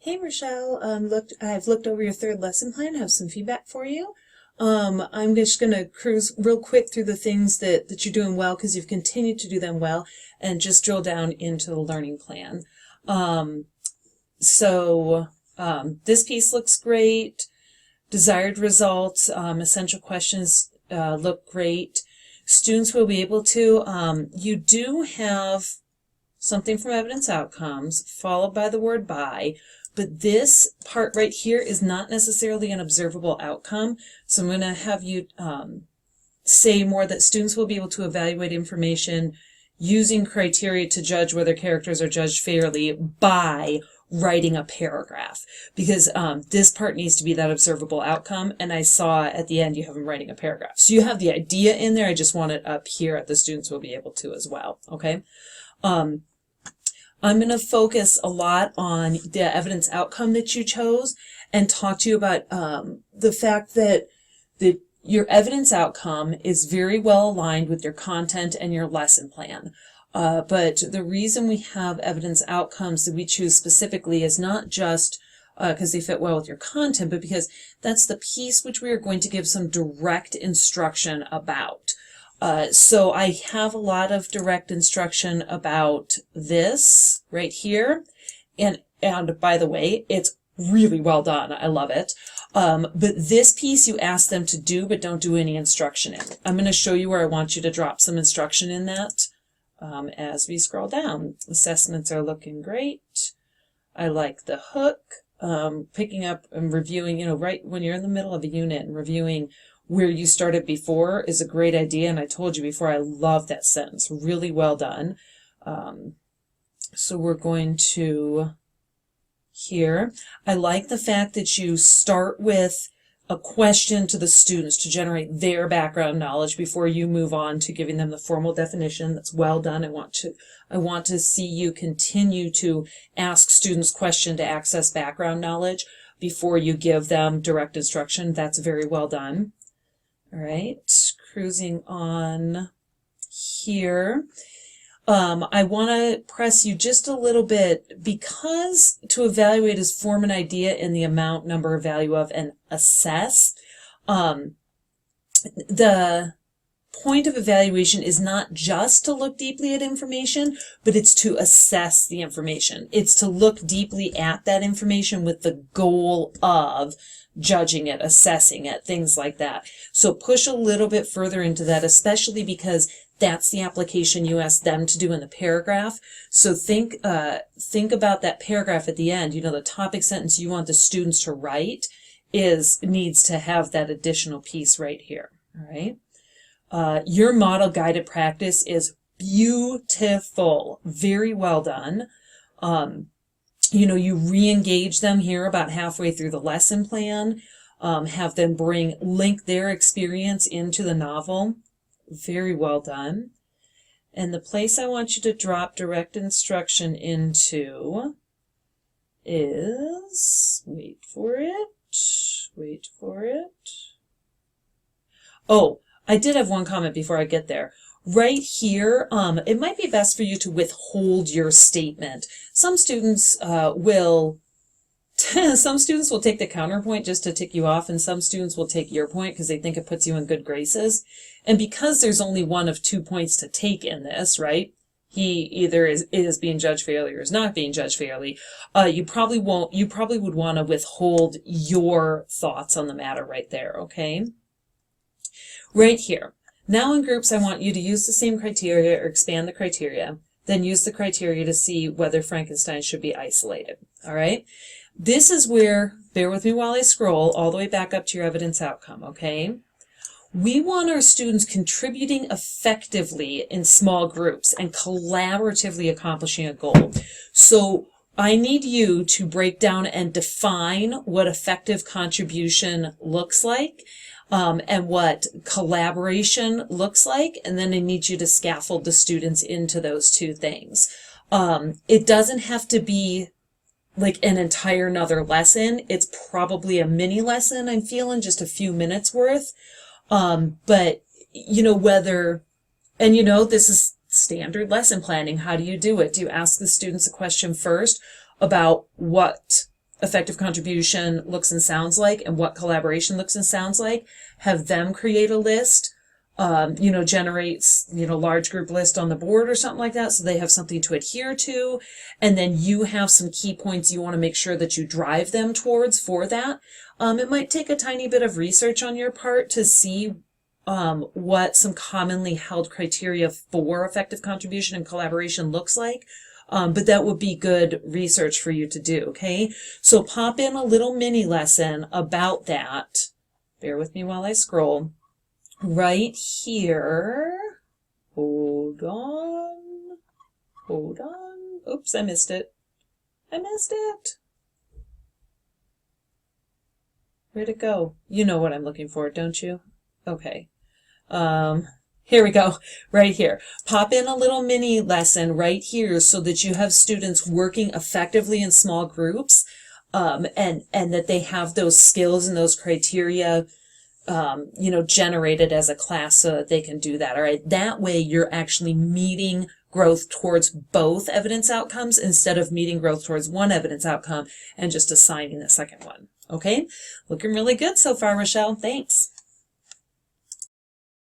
Hey Rochelle, I've looked over your third lesson plan, have some feedback for you. I'm just going to cruise real quick through the things that you're doing well because you've continued to do them well and just drill down into the learning plan. This piece looks great. Desired results, essential questions look great. Students will be able to, you do have something from evidence outcomes followed by the word by. But this part right here is not necessarily an observable outcome. So I'm going to have you say more that students will be able to evaluate information using criteria to judge whether characters are judged fairly by writing a paragraph. Because this part needs to be that observable outcome. And I saw at the end you have them writing a paragraph. So you have the idea in there. I just want it up here. The students will be able to as well. Okay. I'm going to focus a lot on the evidence outcome that you chose and talk to you about the fact that your evidence outcome is very well aligned with your content and your lesson plan. But the reason we have evidence outcomes that we choose specifically is not just because they fit well with your content, but because that's the piece which we are going to give some direct instruction about. So I have a lot of direct instruction about this right here. And by the way, it's really well done. I love it. But this piece you ask them to do, but don't do any instruction in. I'm going to show you where I want you to drop some instruction in that as we scroll down. Assessments are looking great. I like the hook. Picking up and reviewing, right when you're in the middle of a unit and reviewing where you started before is a great idea. And I told you before, I love that sentence. Really well done. So we're going to here. I like the fact that you start with a question to the students to generate their background knowledge before you move on to giving them the formal definition. That's well done. I want to see you continue to ask students questions to access background knowledge before you give them direct instruction. That's very well done. All right, cruising on here. I want to press you just a little bit because to evaluate is form an idea in the amount, number, value of, and assess. The point of evaluation is not just to look deeply at information, but it's to assess the information. It's to look deeply at that information with the goal of judging it, assessing it, things like that. So push a little bit further into that, especially because that's the application you ask them to do in the paragraph. So think about that paragraph at the end. The topic sentence you want the students to write needs to have that additional piece right here. All right. Your model guided practice is beautiful. Very well done. You re-engage them here about halfway through the lesson plan, have them link their experience into the novel. Very well done. And the place I want you to drop direct instruction into is, wait for it. Oh, I did have one comment before I get there. Right here, it might be best for you to withhold your statement. Some students will take the counterpoint just to tick you off, and some students will take your point because they think it puts you in good graces. And because there's only one of 2 points to take in this, right? He either is being judged fairly or is not being judged fairly. You probably would want to withhold your thoughts on the matter right there, okay? Right here. Now in groups, I want you to use the same criteria or expand the criteria, then use the criteria to see whether Frankenstein should be isolated. All right. This is where, bear with me while I scroll all the way back up to your evidence outcome, okay? We want our students contributing effectively in small groups and collaboratively accomplishing a goal. So I need you to break down and define what effective contribution looks like. And what collaboration looks like, and then I need you to scaffold the students into those two things. It doesn't have to be like an entire another lesson. It's probably a mini lesson, I'm feeling, just a few minutes worth. But this is standard lesson planning. How do you do it? Do you ask the students a question first about what effective contribution looks and sounds like and what collaboration looks and sounds like. Have them create a list, generates, large group list on the board or something like that, so they have something to adhere to. And then you have some key points you want to make sure that you drive them towards for that. It might take a tiny bit of research on your part to see what some commonly held criteria for effective contribution and collaboration looks like. But that would be good research for you to do, okay? So pop in a little mini lesson about that. Bear with me while I scroll. Right here. Hold on. Oops, I missed it. Where'd it go? You know what I'm looking for, don't you? Okay. Here we go, right here. Pop in a little mini lesson right here so that you have students working effectively in small groups, and that they have those skills and those criteria, generated as a class so that they can do that. All right. That way you're actually meeting growth towards both evidence outcomes instead of meeting growth towards one evidence outcome and just assigning the second one. Okay. Looking really good so far, Rochelle. Thanks.